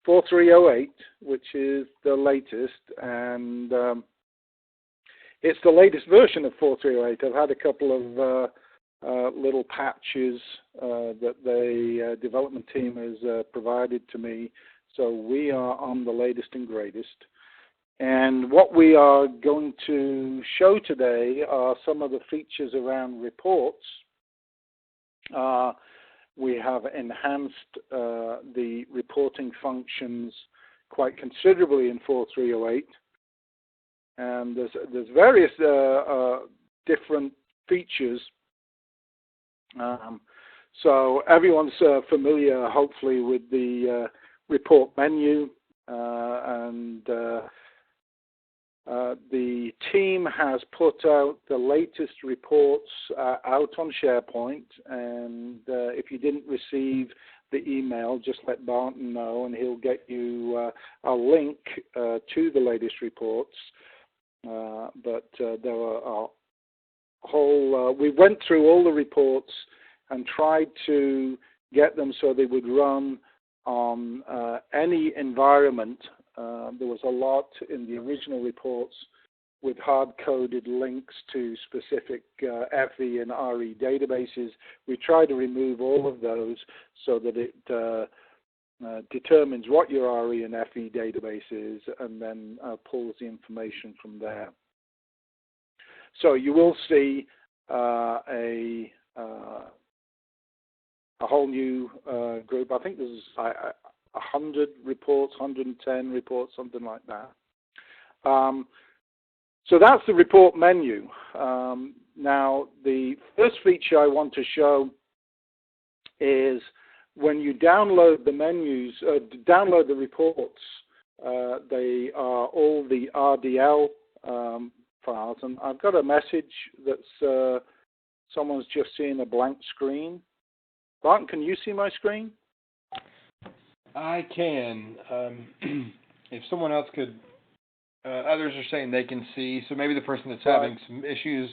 4308, which is the latest, and it's the latest version of 4308. I've had a couple of little patches that the development team has provided to me, so we are on the latest and greatest. And what we are going to show today are some of the features around reports. We have enhanced the reporting functions quite considerably in 4308. And there's various different features. So everyone's familiar, hopefully, with the report menu, and the team has put out the latest reports out on SharePoint, and if you didn't receive the email, just let Barton know, and he'll get you a link to the latest reports. But there are a whole, we went through all the reports and tried to get them so they would run on any environment. There was a lot in the original reports with hard-coded links to specific FE and RE databases. We try to remove all of those so that it determines what your RE and FE database is, and then pulls the information from there. So you will see a whole new group. I think there's 100 reports, 110 reports, something like that. So that's the report menu. Now, the first feature I want to show is when you download the menus, download the reports, they are all the RDL files. And I've got a message that's someone's just seen a blank screen. Barton, can you see my screen? I can. If someone else could, others are saying they can see. So maybe the person that's having some issues,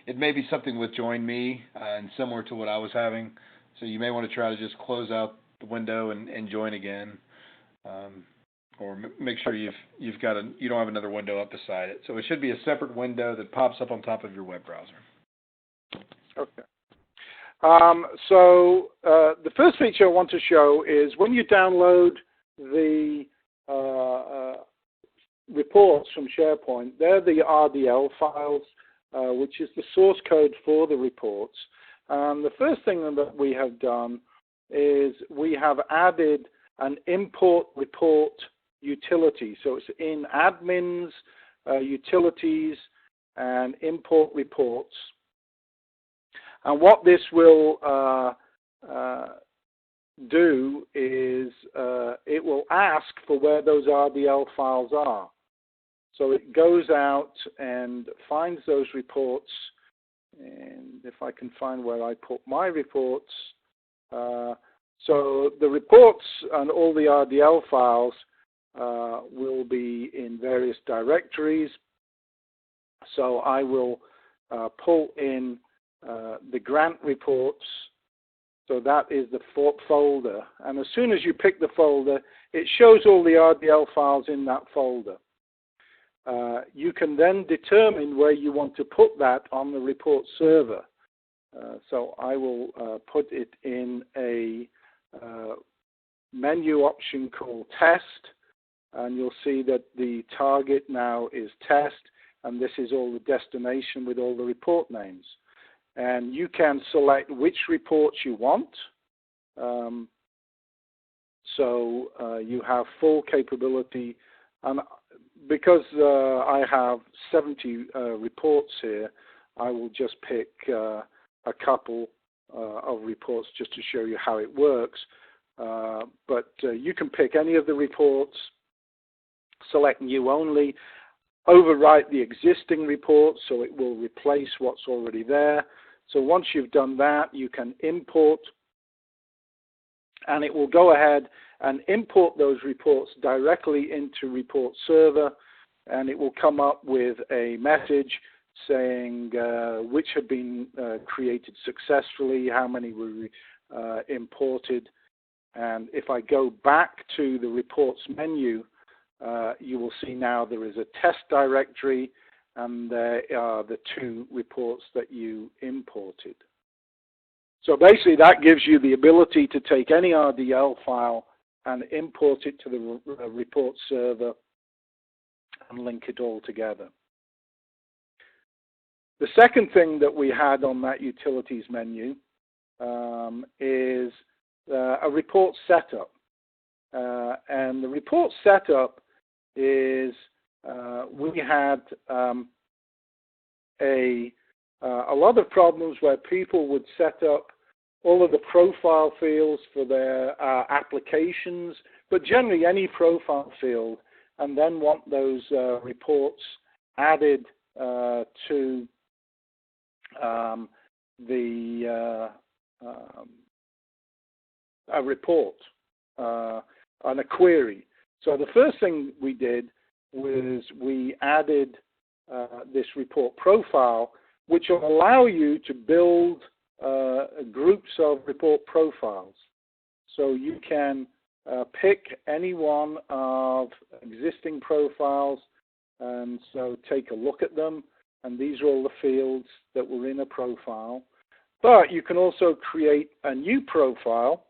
it may be something with Join Me and similar to what I was having. So you may want to try to just close out the window and join again, or make sure you don't have another window up beside it. So it should be a separate window that pops up on top of your web browser. Okay. So the first feature I want to show is when you download the reports from SharePoint, they're the RDL files, which is the source code for the reports. The first thing that we have done is we have added an import report utility. So it's in admins, utilities, and import reports. And what this will do is it will ask for where those RDL files are. So it goes out and finds those reports. And if I can find where I put my reports. So the reports and all the RDL files will be in various directories. So I will pull in the grant reports. So that is the folder. And as soon as you pick the folder, it shows all the RDL files in that folder. You can then determine where you want to put that on the report server. So I will put it in a menu option called test, and you'll see that the target now is test, and this is all the destination with all the report names. And you can select which reports you want. So you have full capability. And because I have 70 reports here, I will just pick a couple of reports just to show you how it works. But you can pick any of the reports, select new only, overwrite the existing report so it will replace what's already there. So once you've done that, you can import, and it will go ahead and import those reports directly into Report Server, and it will come up with a message saying which had been created successfully, how many were imported, And if I go back to the reports menu, you will see now there is a test directory, and there are the 2 reports that you imported. So basically that gives you the ability to take any RDL file and import it to the report server and link it all together. The second thing that we had on that utilities menu is a report setup. And the report setup is we had a lot of problems where people would set up all of the profile fields for their applications, but generally any profile field, and then want those reports added to a report on a query. So the first thing we did was we added this report profile, which will allow you to build groups of report profiles. So you can pick any one of existing profiles, and so take a look at them, and these are all the fields that were in a profile. But you can also create a new profile,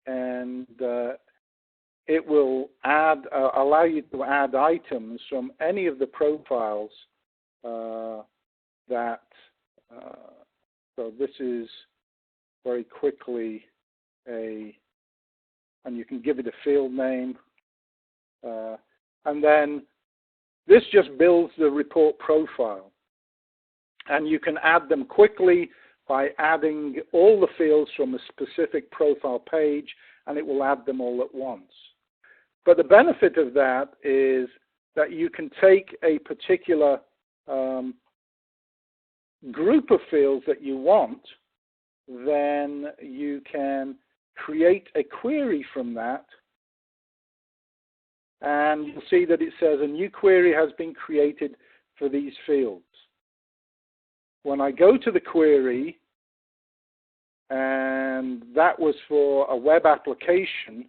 and it will allow you to add items from any of the profiles that, so this is very quickly and you can give it a field name, and then this just builds the report profile. And you can add them quickly by adding all the fields from a specific profile page, and it will add them all at once. But the benefit of that is that you can take a particular group of fields that you want, then you can create a query from that, and you'll see that it says a new query has been created for these fields. When I go to the query, and that was for a web application,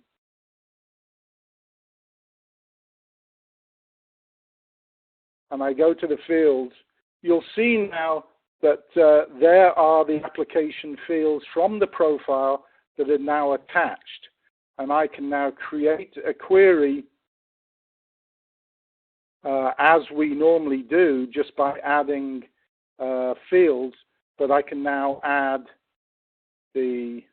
and I go to the fields, you'll see now that there are the application fields from the profile that are now attached. And I can now create a query as we normally do, just by adding fields, but I can now add the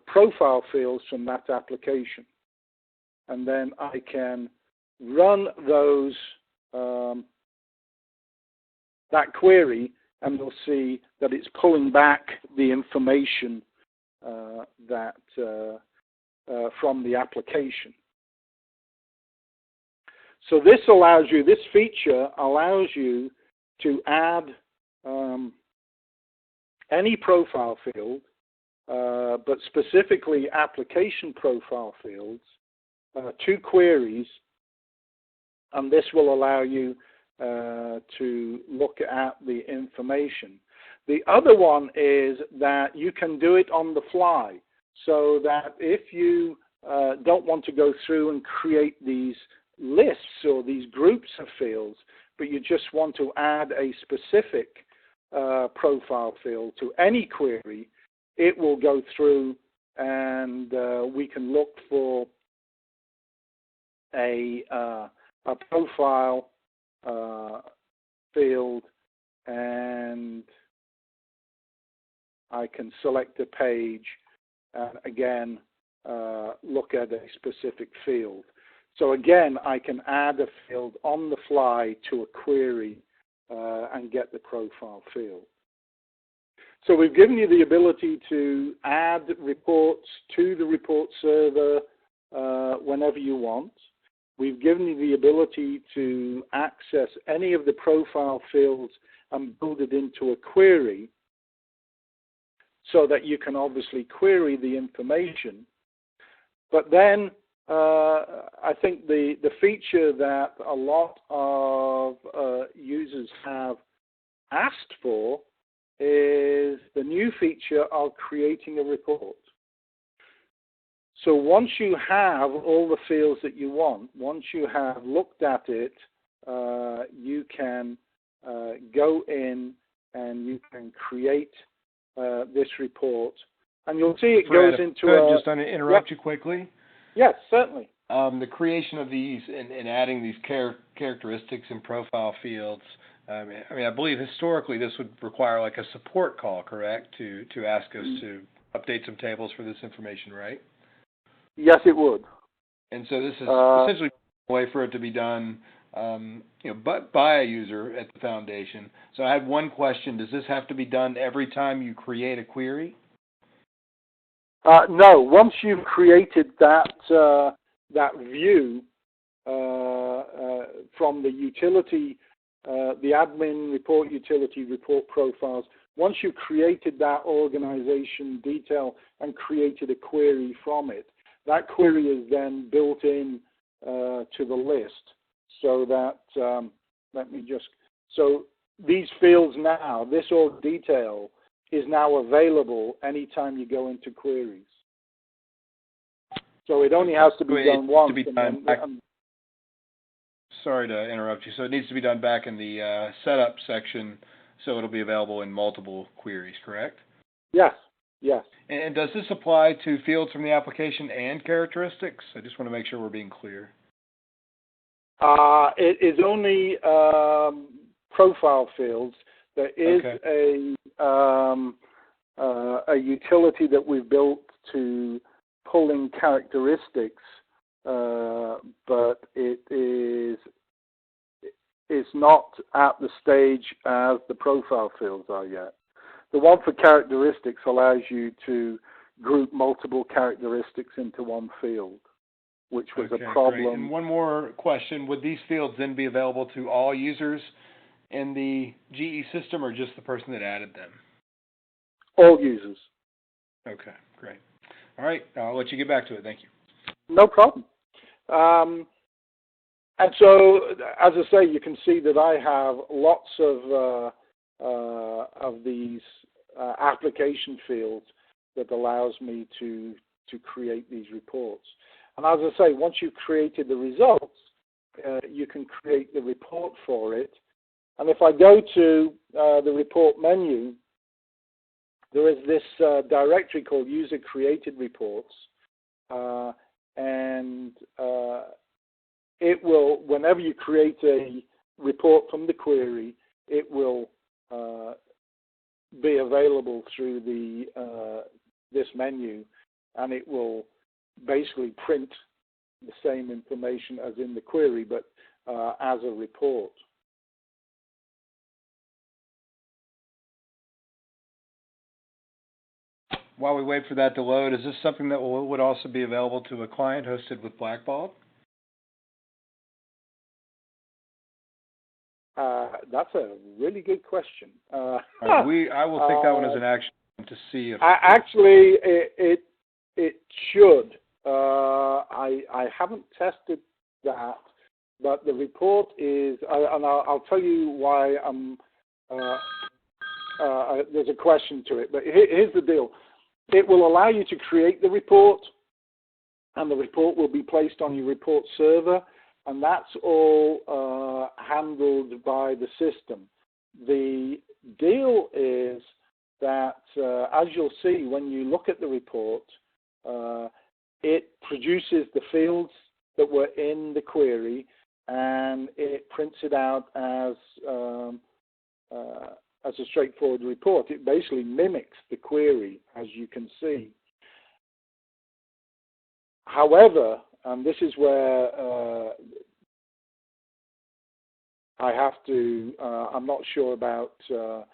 profile fields from that application. And then I can run those that query, and we'll see that it's pulling back the information from the application. So this feature allows you to add any profile field, but specifically application profile fields, to queries, and this will allow you to look at the information. The other one is that you can do it on the fly, so that if you don't want to go through and create these lists or these groups of fields, but you just want to add a specific profile field to any query, it will go through, and we can look for a profile field, and I can select a page and again look at a specific field. So again, I can add a field on the fly to a query and get the profile field. So we've given you the ability to add reports to the report server whenever you want. We've given you the ability to access any of the profile fields and build it into a query, so that you can obviously query the information. But then I think the feature that a lot of users have asked for is the new feature of creating a report. So once you have all the fields that you want, once you have looked at it, you can go in and you can create this report. And you'll see it Fred, goes into could I just interrupt you quickly? Yes, certainly. The creation of these and adding these characteristics and profile fields, I believe historically this would require like a support call, correct, to ask us to update some tables for this information, right? Yes, it would. And so this is essentially a way for it to be done, but by a user at the foundation. So I had one question: does this have to be done every time you create a query? No. Once you've created that view from the utility, the admin report utility report profiles, once you've created that organization detail and created a query from it, that query is then built in to the list, so that so these fields now, this org detail is now available anytime you go into queries. So it only has to be done once. Sorry to interrupt you. So it needs to be done back in the setup section, so it'll be available in multiple queries, correct? Yes. Yes. And does this apply to fields from the application and characteristics? I just want to make sure we're being clear. It is only profile fields. There is a utility that we've built to pull in characteristics, but it's not at the stage as the profile fields are yet. The one for characteristics allows you to group multiple characteristics into one field, which was a problem. Great. And one more question. Would these fields then be available to all users in the GE system or just the person that added them? All users. Okay, great. All right, I'll let you get back to it. Thank you. No problem. And so, as I say, you can see that I have lots of these application fields that allows me to create these reports. And as I say, once you've created the results, you can create the report for it. And if I go to the report menu, there is this directory called User Created Reports, and it will, whenever you create a report from the query, it will be available through this menu, and it will basically print the same information as in the query, but as a report. While we wait for that to load, is this something that would also be available to a client hosted with Blackbaud? That's a really good question. Right, I will take that one as an action to see if actually it should. I haven't tested that, but the report is, and I'll tell you why there's a question to it. But here's the deal: it will allow you to create the report, and the report will be placed on your report server. And that's all handled by the system. The deal is that, as you'll see when you look at the report, it produces the fields that were in the query, and it prints it out as a straightforward report. It basically mimics the query, as you can see. However, and this is where I have to, I'm not sure about the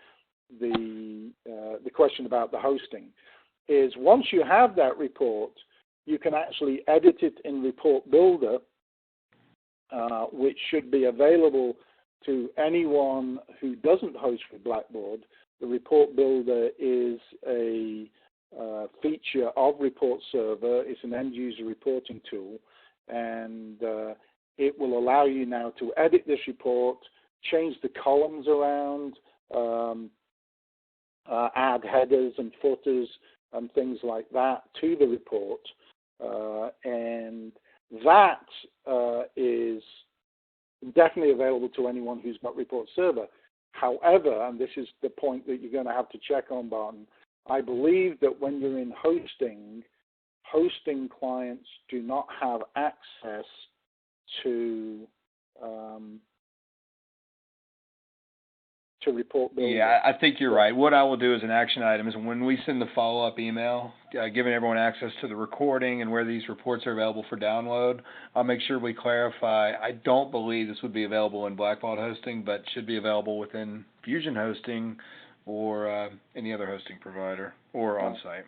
question about the hosting, is once you have that report, you can actually edit it in Report Builder, which should be available to anyone who doesn't host with Blackbaud. The Report Builder is a feature of Report Server. It's an end-user reporting tool, and it will allow you now to edit this report, change the columns around, add headers and footers and things like that to the report. And that is definitely available to anyone who's got Report Server. However, and this is the point that you're going to have to check on, Barton, I believe that when you're in hosting clients do not have access to Report Builder. Yeah, I think you're right. What I will do as an action item is when we send the follow-up email, giving everyone access to the recording and where these reports are available for download, I'll make sure we clarify. I don't believe this would be available in Black Vault hosting, but should be available within Fusion hosting or any other hosting provider or on-site.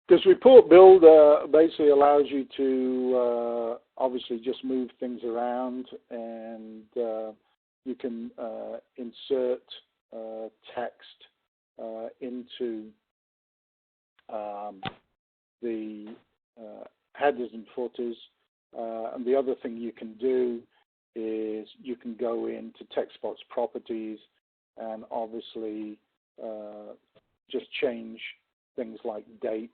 Because Report Builder basically allows you to obviously just move things around, and you can insert text into the headers and footers. And the other thing you can do is you can go into TextBox properties and obviously just change things like dates.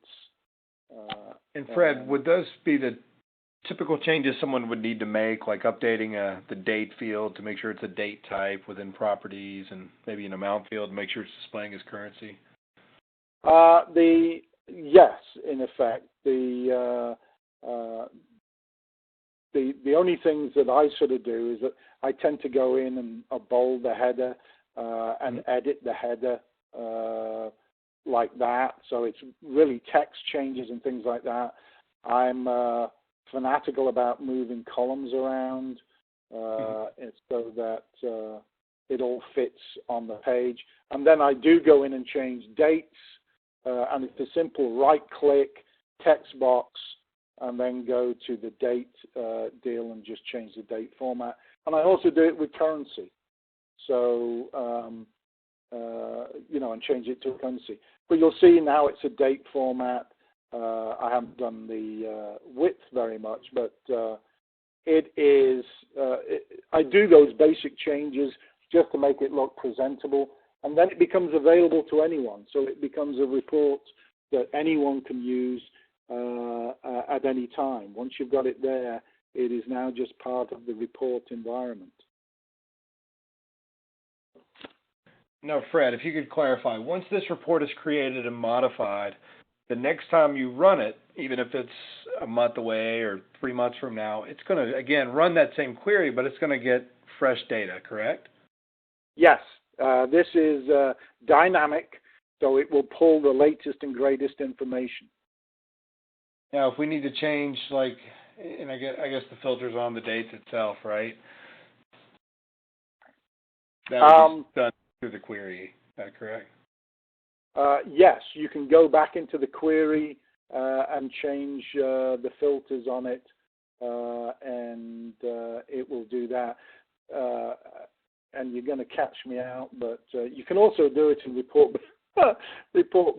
And Fred, would those be the typical changes someone would need to make, like updating the date field to make sure it's a date type within properties, and maybe an amount field to make sure it's displaying as currency? Yes, in effect. The only things that I sort of do is that I tend to go in and bold the header and edit the header like that. So it's really text changes and things like that. I'm fanatical about moving columns around so that it all fits on the page. And then I do go in and change dates, and it's a simple right-click, text box, and then go to the date deal and just change the date format. And I also do it with currency. So, and change it to a currency. But you'll see now it's a date format. I haven't done the width very much, but it is. I do those basic changes just to make it look presentable, and then it becomes available to anyone. So it becomes a report that anyone can use at any time. Once you've got it there, it is now just part of the report environment. Now, Fred, if you could clarify, once this report is created and modified, the next time you run it, even if it's a month away or 3 months from now, it's going to, again, run that same query, but it's going to get fresh data, correct? Yes. This is dynamic, so it will pull the latest and greatest information. Now, if we need to change, and I guess the filter's on the dates itself, right? That would be done through the query. Is that correct? Yes, you can go back into the query and change the filters on it, and it will do that. And you're going to catch me out, but you can also do it in Report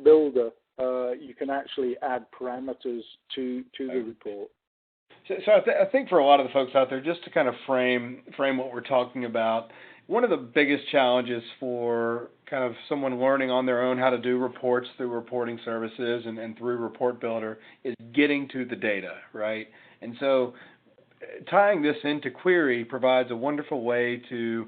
Builder. You can actually add parameters to the report. So I think for a lot of the folks out there, just to kind of frame what we're talking about, one of the biggest challenges for kind of someone learning on their own how to do reports through reporting services and through Report Builder is getting to the data, right? And so tying this into query provides a wonderful way to,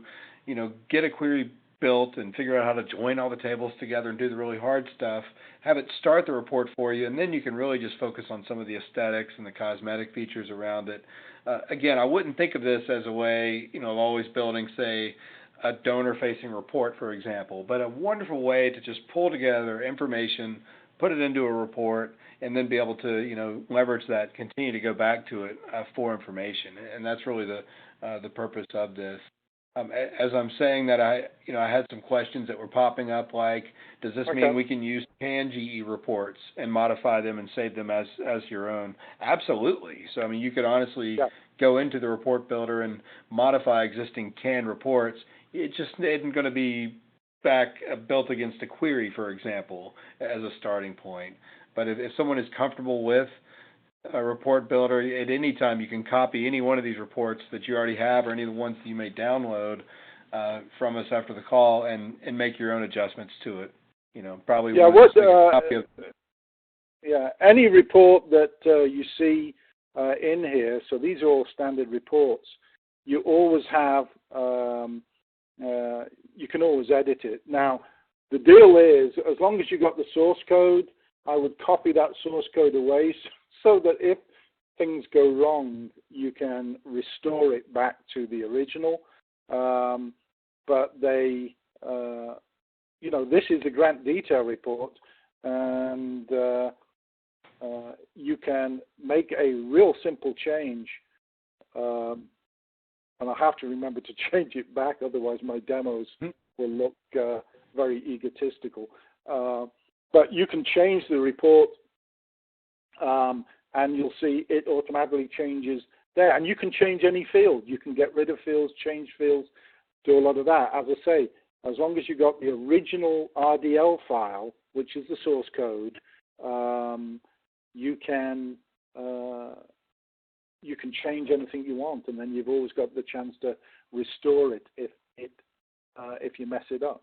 get a query built and figure out how to join all the tables together and do the really hard stuff, have it start the report for you, and then you can really just focus on some of the aesthetics and the cosmetic features around it. Again, I wouldn't think of this as a way, of always building, say, a donor-facing report, for example, but a wonderful way to just pull together information, put it into a report, and then be able to, leverage that, continue to go back to it for information. And that's really the purpose of this. As I'm saying that, I had some questions that were popping up, like, does this mean we can use canned GE reports and modify them and save them as your own? Absolutely. So, you could honestly go into the Report Builder and modify existing canned reports. It just isn't going to be built against a query, for example, as a starting point. But if someone is comfortable with a Report Builder, at any time you can copy any one of these reports that you already have or any of the ones that you may download from us after the call and make your own adjustments to it. probably Yeah, want to make a copy of. Yeah, any report that you see in here, so these are all standard reports, you always have, you can always edit it. Now, the deal is, as long as you got the source code, I would copy that source code away so that if things go wrong, you can restore it back to the original. But they, this is a grant detail report, and you can make a real simple change, and I have to remember to change it back, otherwise my demos will look very egotistical. But you can change the report, and you'll see it automatically changes there. And you can change any field. You can get rid of fields, change fields, do a lot of that. As I say, as long as you got the original RDL file, which is the source code, you can change anything you want, and then you've always got the chance to restore it if you mess it up.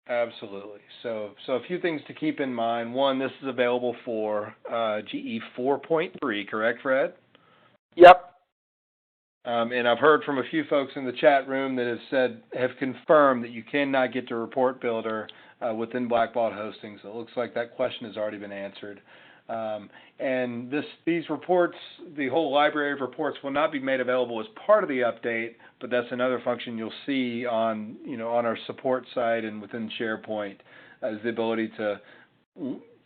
Absolutely. So a few things to keep in mind. One, this is available for GE 4.3, correct, Fred? Yep. And I've heard from a few folks in the chat room that have confirmed that you cannot get to Report Builder within Blackbaud Hosting. So it looks like that question has already been answered. And these reports, the whole library of reports, will not be made available as part of the update, but that's another function you'll see on our support site and within SharePoint, is the ability to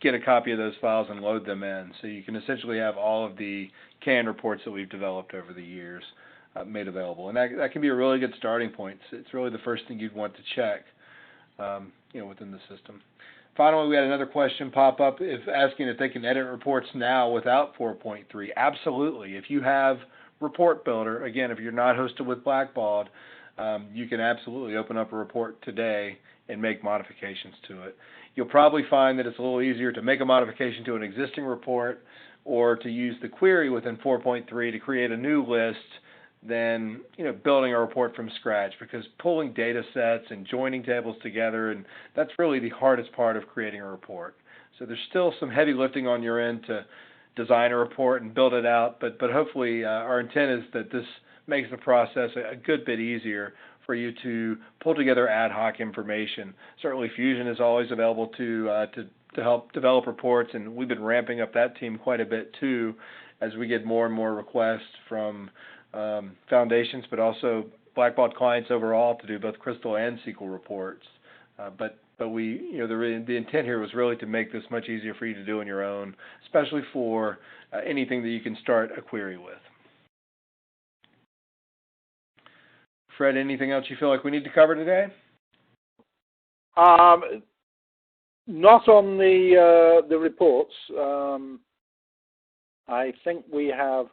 get a copy of those files and load them in. So you can essentially have all of the canned reports that we've developed over the years made available, and that can be a really good starting point. It's really the first thing you'd want to check, within the system. Finally, we had another question pop up asking if they can edit reports now without 4.3. Absolutely. If you have Report Builder, again, if you're not hosted with Blackbaud, you can absolutely open up a report today and make modifications to it. You'll probably find that it's a little easier to make a modification to an existing report or to use the query within 4.3 to create a new list than building a report from scratch, because pulling data sets and joining tables together, and that's really the hardest part of creating a report. So there's still some heavy lifting on your end to design a report and build it out, but hopefully our intent is that this makes the process a good bit easier for you to pull together ad hoc information. Certainly Fusion is always available to help develop reports, and we've been ramping up that team quite a bit too as we get more and more requests from foundations, but also Blackbaud clients overall to do both Crystal and SQL reports. But we, the intent here was really to make this much easier for you to do on your own, especially for anything that you can start a query with. Fred, anything else you feel like we need to cover today? Not on the reports. I think we have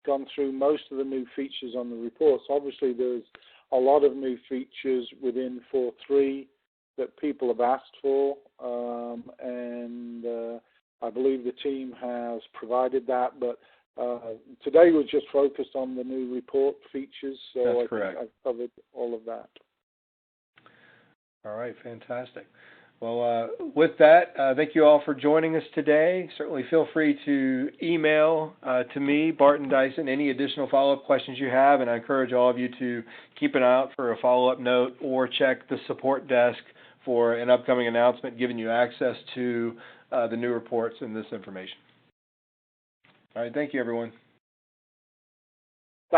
gone through most of the new features on the reports. Obviously, there's a lot of new features within 4.3 that people have asked for, and I believe the team has provided that. But today we're just focused on the new report features, so That's I correct. think I've covered all of that. All right, fantastic. Well, with that, thank you all for joining us today. Certainly feel free to email to me, Barton Dyson, any additional follow-up questions you have, and I encourage all of you to keep an eye out for a follow-up note or check the support desk for an upcoming announcement giving you access to the new reports and this information. All right, thank you, everyone.